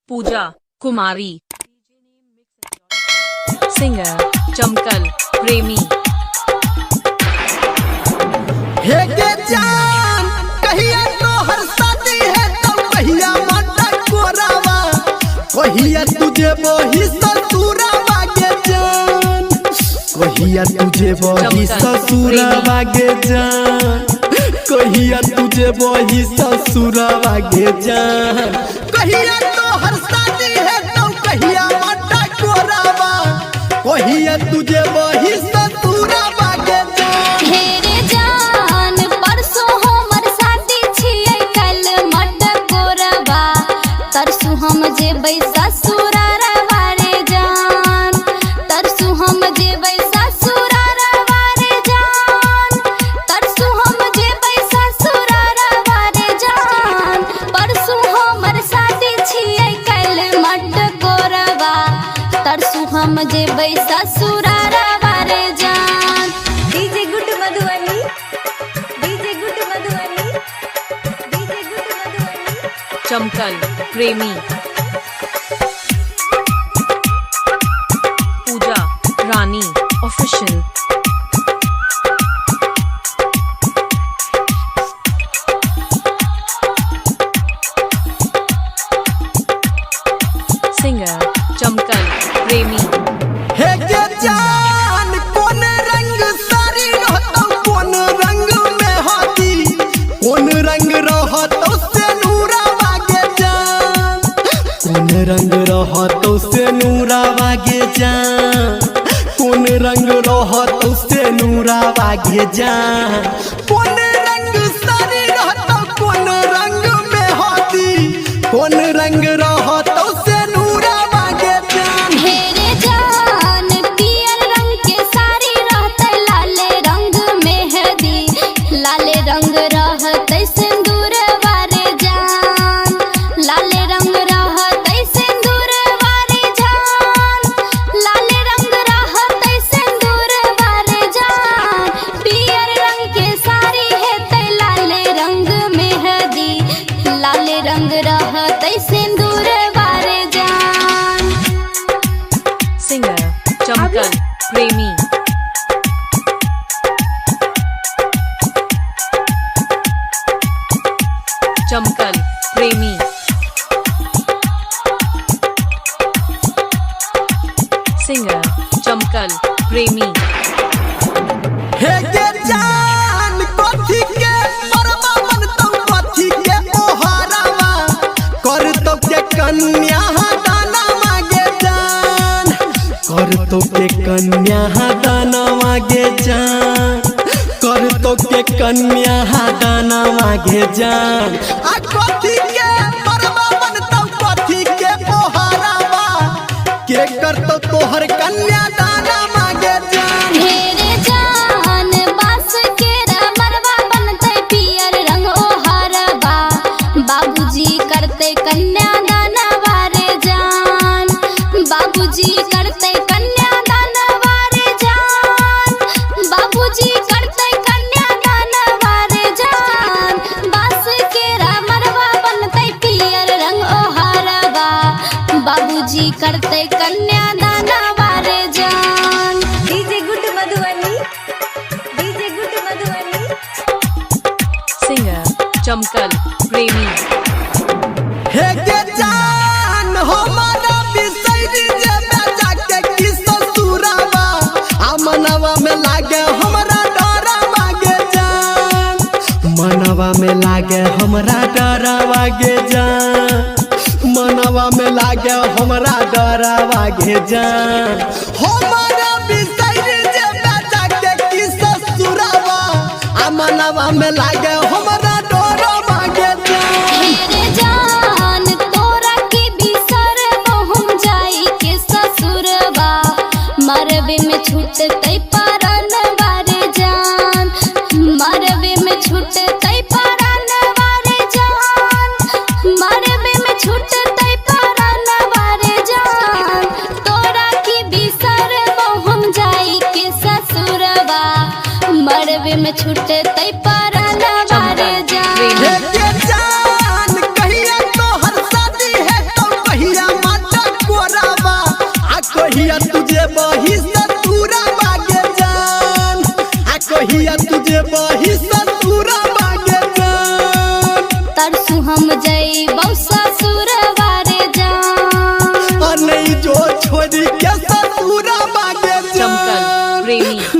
पूजा कुमारी। Singer Chamkal Premi. हे के जान कहिया तो हर शादी है तो कहिया माता कोरावा, कहिया तुझे वही ससुरावा के जान, कहिया तुझे वही ससुरावा के जान, कहिया तुझे वही ससुरावा के जान, कहिया तो हर शादी है तो कहिया माता कोरावा, कहिया तुझे वही ससुरावा के जान। हेरे जान परसों हमर शादी छियै कल मट कोरबा, तरसू हम जेबै ससुरारवा रे जान, तरसू हम जेबै ससुरारवा रे जान, तरसू हम जेबै ससुरारवा रे जान, परसू हमर शादी छियै कल मट कोरबा, तरसू हम जेबै ससुरारवा रे जान। DJ good Madhubani, DJ good Madhubani, DJ good Madhubani. Chamkal Premi. पूजा रानी ऑफिशियल। सिंगर चमकल प्रेमी। हे के जान कौन रंग सारी रहतो, कौन रंग में हाथी, कौन रंग रहतो से नूरावा के जान, कौन रंग रहतो से नूरावा के जान, कौन रंग रहतो से नूरावा के जान, कौन रंग सारी रहतो, कौन रंग में हाथी, कौन रंग रहतो से नूरावा के जान। हेरे जान पियर रंग के साड़ी रहते, लाले रंग मेहंदी, लाले रंग रहते सिंदूर वारे जान, लाले रंग रहते सिंदूर वारे जान, लाले रंग रहते सिंदूर वारे जान, पियर रंग के साड़ी हेते लाले रंग मेहंदी, लाले रंग रहते सिंदूर वारे जान। सिंगर चमकल प्रेमी। चमकल प्रेमी। सिंगर चमकल प्रेमी। हे के जान कथी के परवा बनतो, कथी के ओहारावा, करतो के कन्या दाना मांगे जान, करतो के कन्या दाना मांगे जान, करतो के कन्या दाना मांगे जान, आ कथी के परवा बनतो, कथी के ओहारावा, के करतो तोहर कन्या दाना मांगे जान। हेरे जान बास के मरवा बनते पियर रंग ओहरबा, बाबूजी करते कन्यादान वारे जान, बाबूजी करते कन्यादान वारे जान, बाबूजी करते कन्यादान वारे जान, बास के मरवा बनते पियर रंग ओहरबा, बाबूजी करते कन्यादान वारे जान। DJ good Madhubani, DJ good Madhubani. Singer Chamkal Premi. हे के जान हमारा बिसैरी जेबे जाके की ससुरावा, आ मनवा में लागे हमरा डरावा गे जान, मनवा में लागे हमरा डरावा गे जान, मनवा में लागे हमरा डरावा गे जान, हमारा बिसैरी जेबे जाके की ससुरावा, आ मनवा में लागे हमरा डरावा गे जान। हेरे जान तोरा के बिसर हम जाई के ससुरबा, मरबे में छूटते परन वारे जान, मरबे में छूटते परन वारे जान, मरबे में छूटते परन वारे जान, तोरा के बिसर हम जाई के ससुरबा, मरबे में छूटते परन वारे जान। हे के जान कहिया तो हर शादी है तो कहिया परसों हम जइबौ ससुरवा रे जान। नहीं जो छोड़ी के ससुरवा गे चमकल प्रेमी